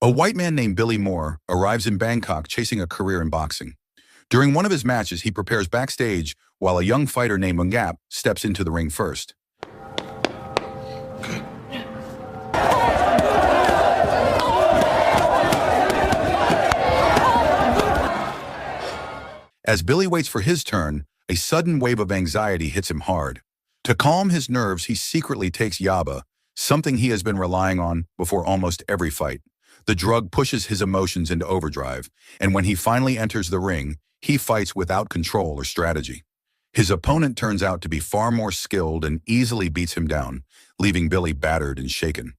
A white man named Billy Moore arrives in Bangkok chasing a career in boxing. During one of his matches, he prepares backstage while a young fighter named Mungap steps into the ring first. As Billy waits for his turn, a sudden wave of anxiety hits him hard. To calm his nerves, he secretly takes Yaba, something he has been relying on before almost every fight. The drug pushes his emotions into overdrive, and when he finally enters the ring, he fights without control or strategy. His opponent turns out to be far more skilled and easily beats him down, leaving Billy battered and shaken.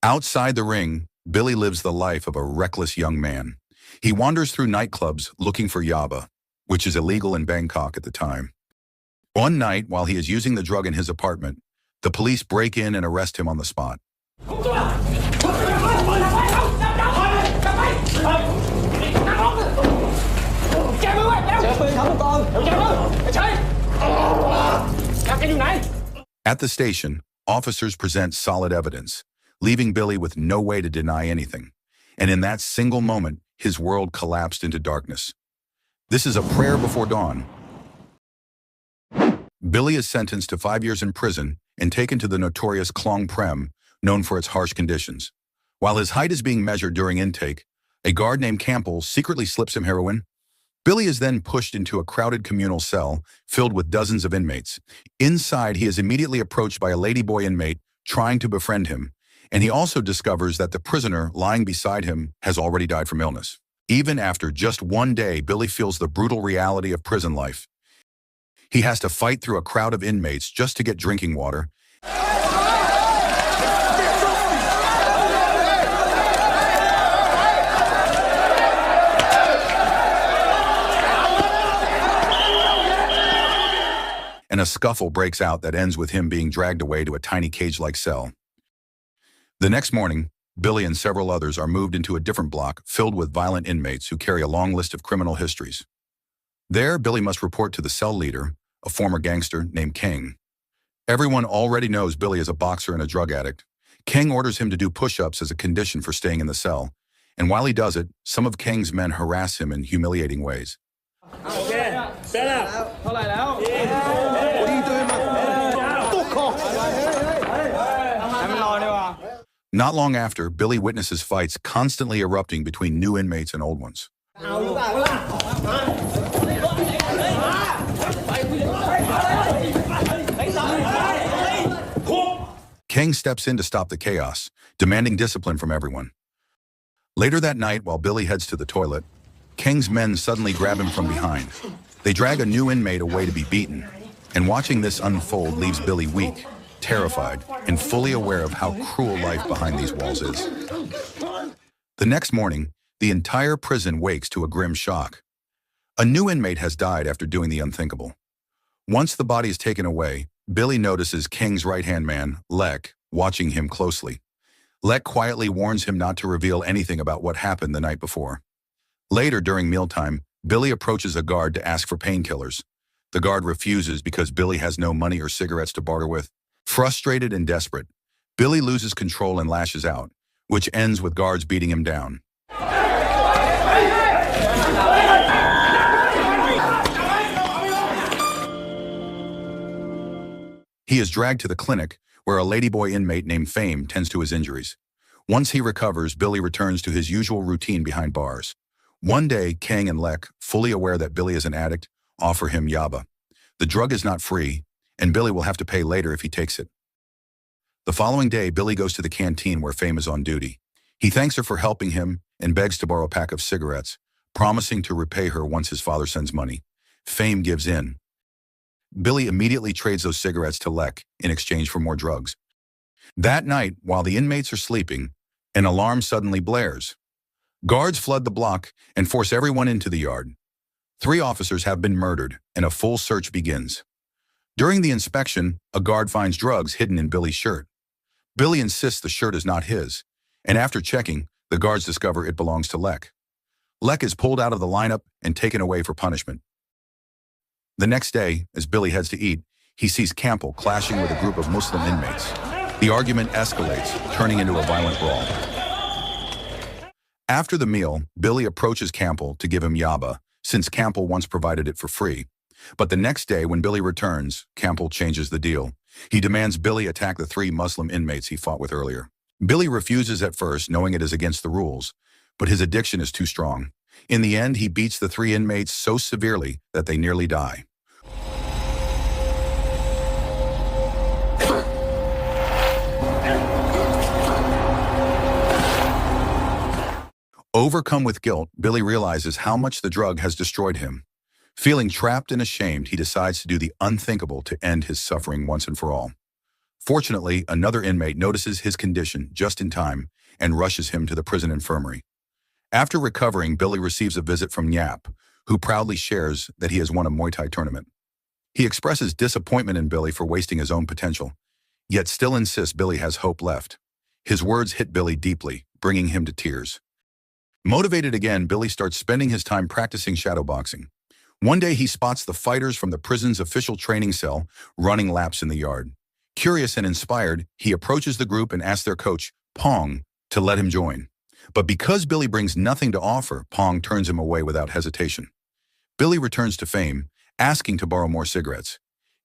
Outside the ring, Billy lives the life of a reckless young man. He wanders through nightclubs looking for Yaba, which is illegal in Bangkok at the time. One night, while he is using the drug in his apartment, the police break in and arrest him on the spot. At the station, officers present solid evidence, leaving Billy with no way to deny anything. And in that single moment, his world collapsed into darkness. This is a prayer before dawn. Billy is sentenced to 5 years in prison and taken to the notorious Klong Prem, known for its harsh conditions. While his height is being measured during intake, a guard named Campbell secretly slips him heroin. Billy is then pushed into a crowded communal cell filled with dozens of inmates. Inside, he is immediately approached by a ladyboy inmate trying to befriend him, and he also discovers that the prisoner lying beside him has already died from illness. Even after just one day, Billy feels the brutal reality of prison life. He has to fight through a crowd of inmates just to get drinking water. And a scuffle breaks out that ends with him being dragged away to a tiny cage-like cell. The next morning, Billy and several others are moved into a different block filled with violent inmates who carry a long list of criminal histories. There, Billy must report to the cell leader, a former gangster named Kang. Everyone already knows Billy is a boxer and a drug addict. Kang orders him to do push-ups as a condition for staying in the cell, and while he does it, some of Kang's men harass him in humiliating ways. Not long after, Billy witnesses fights constantly erupting between new inmates and old ones. Kang steps in to stop the chaos, demanding discipline from everyone. Later that night, while Billy heads to the toilet, Kang's men suddenly grab him from behind. They drag a new inmate away to be beaten, and watching this unfold leaves Billy weak, terrified, and fully aware of how cruel life behind these walls is. The next morning, the entire prison wakes to a grim shock. A new inmate has died after doing the unthinkable. Once the body is taken away, Billy notices Kang's right-hand man, Lek, watching him closely. Lek quietly warns him not to reveal anything about what happened the night before. Later, during mealtime, Billy approaches a guard to ask for painkillers. The guard refuses because Billy has no money or cigarettes to barter with. Frustrated and desperate, Billy loses control and lashes out, which ends with guards beating him down. He is dragged to the clinic, where a ladyboy inmate named Fame tends to his injuries. Once he recovers, Billy returns to his usual routine behind bars. One day, Kang and Lek, fully aware that Billy is an addict, offer him Yaba. The drug is not free, and Billy will have to pay later if he takes it. The following day, Billy goes to the canteen where Fame is on duty. He thanks her for helping him and begs to borrow a pack of cigarettes, promising to repay her once his father sends money. Fame gives in. Billy immediately trades those cigarettes to Lek in exchange for more drugs. That night, while the inmates are sleeping, an alarm suddenly blares. Guards flood the block and force everyone into the yard. 3 officers have been murdered, and a full search begins. During the inspection, a guard finds drugs hidden in Billy's shirt. Billy insists the shirt is not his, and after checking, The guards discover it belongs to Lek. Lek is pulled out of the lineup and taken away for punishment. The next day, as Billy heads to eat, he sees Campbell clashing with a group of Muslim inmates. The argument escalates, turning into a violent brawl. After the meal, Billy approaches Campbell to give him yaba, since Campbell once provided it for free. But the next day, when Billy returns, Campbell changes the deal. He demands Billy attack the 3 Muslim inmates he fought with earlier. Billy refuses at first, knowing it is against the rules, but his addiction is too strong. In the end, he beats the 3 inmates so severely that they nearly die. Overcome with guilt, Billy realizes how much the drug has destroyed him. Feeling trapped and ashamed, he decides to do the unthinkable to end his suffering once and for all. Fortunately, another inmate notices his condition just in time and rushes him to the prison infirmary. After recovering, Billy receives a visit from Nyap, who proudly shares that he has won a Muay Thai tournament. He expresses disappointment in Billy for wasting his own potential, yet still insists Billy has hope left. His words hit Billy deeply, bringing him to tears. Motivated again, Billy starts spending his time practicing shadowboxing. One day he spots the fighters from the prison's official training cell running laps in the yard. Curious and inspired, he approaches the group and asks their coach, Pong, to let him join. But because Billy brings nothing to offer, Pong turns him away without hesitation. Billy returns to Fame, asking to borrow more cigarettes.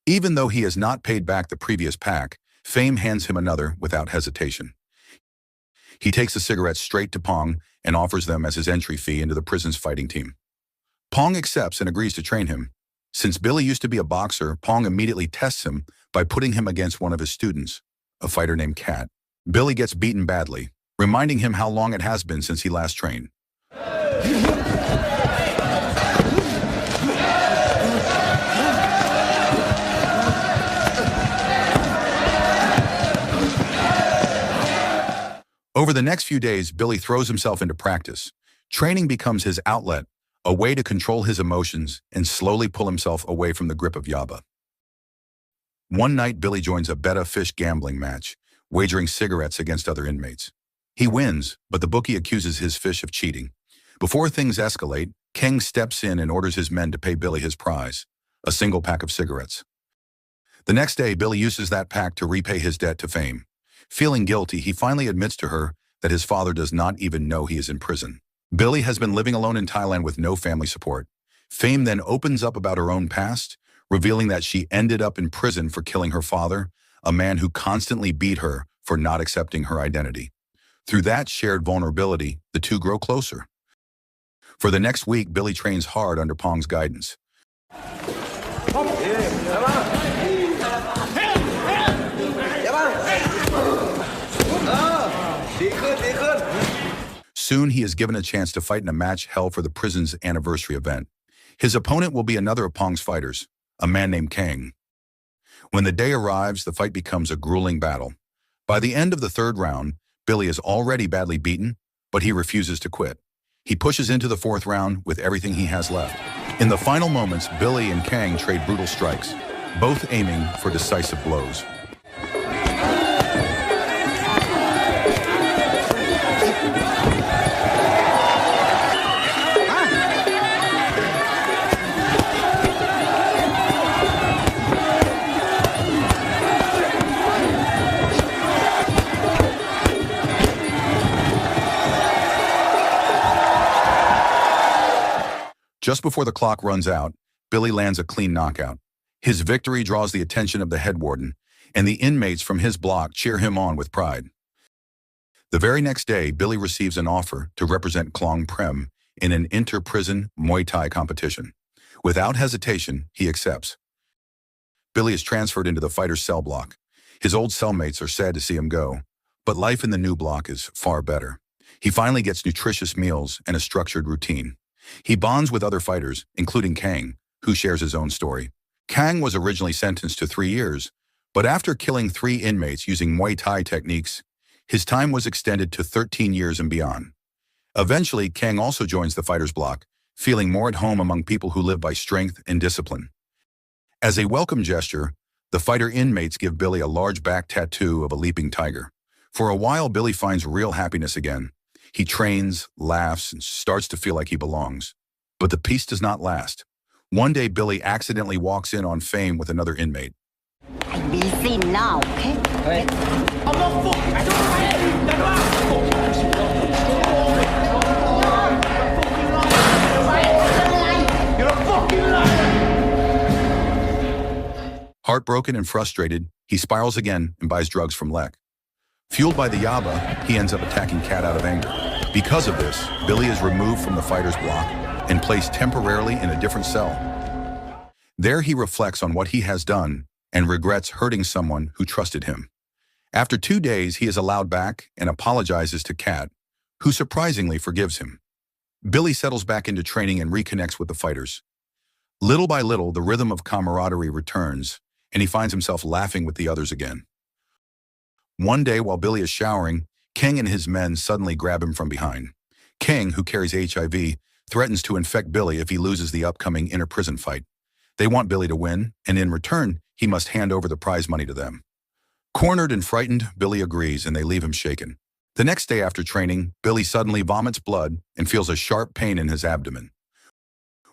Even though he has not paid back the previous pack, Fame hands him another without hesitation. He takes the cigarettes straight to Pong and offers them as his entry fee into the prison's fighting team. Pong accepts and agrees to train him. Since Billy used to be a boxer, Pong immediately tests him by putting him against one of his students, a fighter named Cat. Billy gets beaten badly, reminding him how long it has been since he last trained. Over the next few days, Billy throws himself into practice. Training becomes his outlet, a way to control his emotions and slowly pull himself away from the grip of yaba. One night, Billy joins a betta fish gambling match, wagering cigarettes against other inmates. He wins, but the bookie accuses his fish of cheating. Before things escalate, Kang steps in and orders his men to pay Billy his prize, a single pack of cigarettes. The next day, Billy uses that pack to repay his debt to Fame. Feeling guilty, he finally admits to her that his father does not even know he is in prison. Billy has been living alone in Thailand with no family support. Fame then opens up about her own past, revealing that she ended up in prison for killing her father, a man who constantly beat her for not accepting her identity. Through that shared vulnerability, the two grow closer. For the next week, Billy trains hard under Pong's guidance. Soon, he is given a chance to fight in a match held for the prison's anniversary event. His opponent will be another of Pong's fighters, a man named Kang. When the day arrives, the fight becomes a grueling battle. By the end of the 3rd round, Billy is already badly beaten, but he refuses to quit. He pushes into the 4th round with everything he has left. In the final moments, Billy and Kang trade brutal strikes, both aiming for decisive blows. Just before the clock runs out, Billy lands a clean knockout. His victory draws the attention of the head warden, and the inmates from his block cheer him on with pride. The very next day, Billy receives an offer to represent Klong Prem in an inter-prison Muay Thai competition. Without hesitation, he accepts. Billy is transferred into the fighter's cell block. His old cellmates are sad to see him go, but life in the new block is far better. He finally gets nutritious meals and a structured routine. He bonds with other fighters, including Kang, who shares his own story. Kang was originally sentenced to 3 years, but after killing 3 inmates using Muay Thai techniques, his time was extended to 13 years and beyond. Eventually, Kang also joins the fighter's block, feeling more at home among people who live by strength and discipline. As a welcome gesture, the fighter inmates give Billy a large back tattoo of a leaping tiger. For a while, Billy finds real happiness again. He trains, laughs, and starts to feel like he belongs. But the peace does not last. One day, Billy accidentally walks in on fame with another inmate. I'm busy now, okay? Heartbroken and frustrated, he spirals again and buys drugs from Lek. Fueled by the yaba, he ends up attacking Cat out of anger. Because of this, Billy is removed from the fighter's block and placed temporarily in a different cell. There he reflects on what he has done and regrets hurting someone who trusted him. After 2 days, he is allowed back and apologizes to Cat, who surprisingly forgives him. Billy settles back into training and reconnects with the fighters. Little by little, the rhythm of camaraderie returns, and he finds himself laughing with the others again. One day, while Billy is showering, King and his men suddenly grab him from behind. King, who carries HIV, threatens to infect Billy if he loses the upcoming inter-prison fight. They want Billy to win, and in return, he must hand over the prize money to them. Cornered and frightened, Billy agrees, and they leave him shaken. The next day after training, Billy suddenly vomits blood and feels a sharp pain in his abdomen.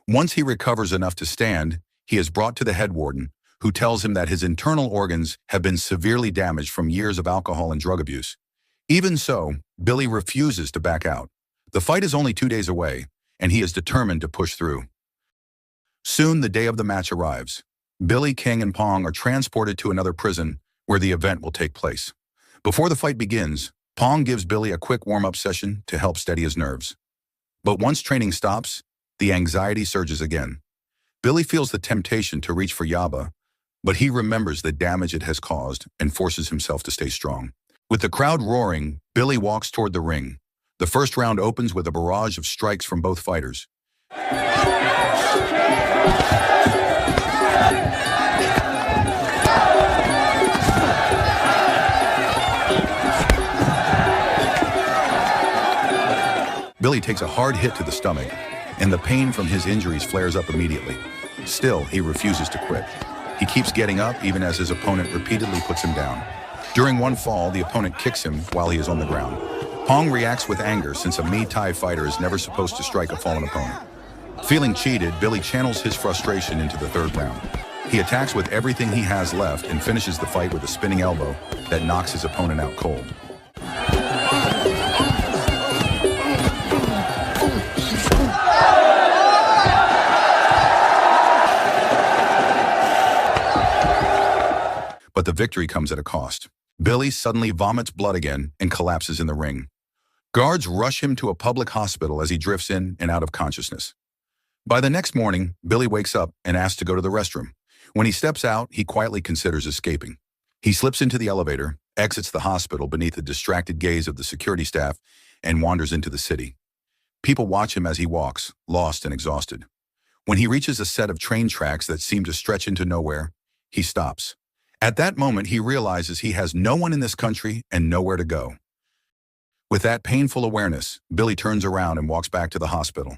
Once he recovers enough to stand, he is brought to the head warden, who tells him that his internal organs have been severely damaged from years of alcohol and drug abuse. Even so, Billy refuses to back out. The fight is only 2 days away, and he is determined to push through. Soon, the day of the match arrives. Billy, King, and Pong are transported to another prison where the event will take place. Before the fight begins, Pong gives Billy a quick warm-up session to help steady his nerves. But once training stops, the anxiety surges again. Billy feels the temptation to reach for yaba, but he remembers the damage it has caused and forces himself to stay strong. With the crowd roaring, Billy walks toward the ring. The first round opens with a barrage of strikes from both fighters. Billy takes a hard hit to the stomach, and the pain from his injuries flares up immediately. Still, he refuses to quit. He keeps getting up even as his opponent repeatedly puts him down. During one fall, the opponent kicks him while he is on the ground. Pong reacts with anger since a Muay Thai fighter is never supposed to strike a fallen opponent. Feeling cheated, Billy channels his frustration into the third round. He attacks with everything he has left and finishes the fight with a spinning elbow that knocks his opponent out cold. But the victory comes at a cost. Billy suddenly vomits blood again and collapses in the ring. Guards rush him to a public hospital as he drifts in and out of consciousness. By the next morning, Billy wakes up and asks to go to the restroom. When he steps out, he quietly considers escaping. He slips into the elevator, exits the hospital beneath the distracted gaze of the security staff, and wanders into the city. People watch him as he walks, lost and exhausted. When he reaches a set of train tracks that seem to stretch into nowhere, he stops. At that moment, he realizes he has no one in this country and nowhere to go. With that painful awareness, Billy turns around and walks back to the hospital.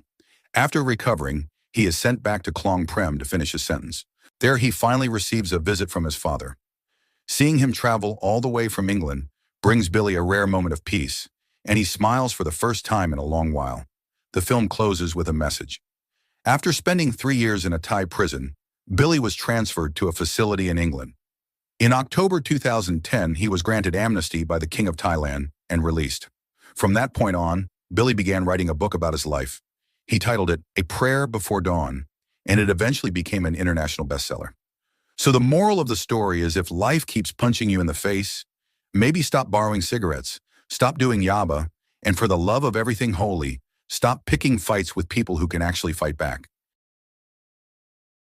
After recovering, he is sent back to Klong Prem to finish his sentence. There he finally receives a visit from his father. Seeing him travel all the way from England brings Billy a rare moment of peace, and he smiles for the first time in a long while. The film closes with a message. After spending 3 years in a Thai prison, Billy was transferred to a facility in England. In October 2010, he was granted amnesty by the King of Thailand and released. From that point on, Billy began writing a book about his life. He titled it A Prayer Before Dawn, and it eventually became an international bestseller. So the moral of the story is if life keeps punching you in the face, maybe stop borrowing cigarettes, stop doing yaba, and for the love of everything holy, stop picking fights with people who can actually fight back.